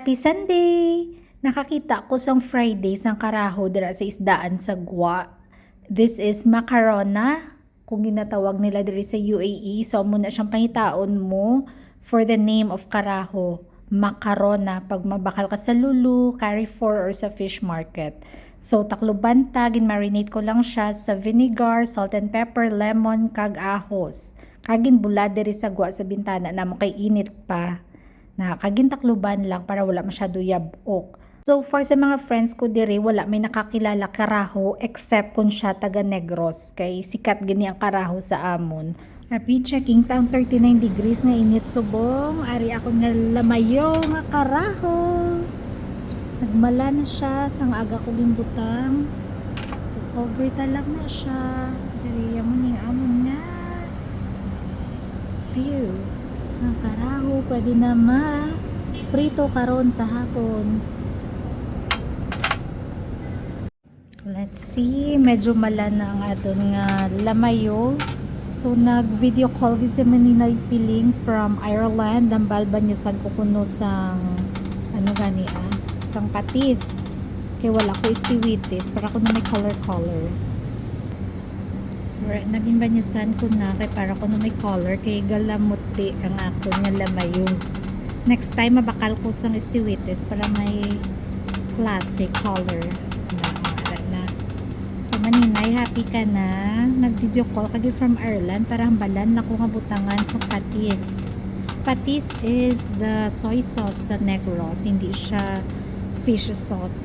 Happy Sunday! Nakakita ko sang Friday sang karaho dira sa isdaan sa Gwa. This is macarona, kung ginatawag nila diri sa UAE. So, muna siyang pangitaon mo for the name of karaho. Macarona, pag mabakal ka sa Lulu, Carrefour, or sa fish market. So, takluban ta, ginmarinate ko lang siya sa vinegar, salt and pepper, lemon, kag ahos. Kagin bulad diri sa Gwa sa bintana na mo kay init pa. Na kagintakluban lang para wala masyado yabok. So for sa mga friends ko diri, wala may nakakilala karaho except kung siya taga Negros, kay sikat gini ang karaho sa amon. Happy checking taong 39 degrees nga init subong, ari ako nga lamayo nga karaho. Nagmala na siya sang aga ko gimbutang. So cover ta lang na siya. Diri amon ning amon nga view. Ang karaho, pwede na prito karon sa hapon. Let's see, medyo mala na ang aton nga lamayo. So nag-video call gid si Maninay Piling from Ireland. Dambal banyusan ko kuno sang ano gani sang patis. Kay wala ko istiwitis para kuno may color. So naging banyusan ko na kay para kuno may color kay galamuti ang ako nga lamayo. Next time mabakal ko sang istiwitis para may classic color na. So Maninay, happy ka na? Nag-video call kagi from Ireland para hambalan na ko nga butangan sa patis. Patis is the soy sauce sa Negros, hindi siya fish sauce.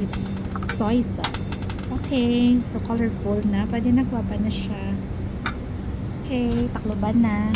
It's soy sauce. Okay, so colorful na. Pwede nagwapa na siya. Okay, takloban na.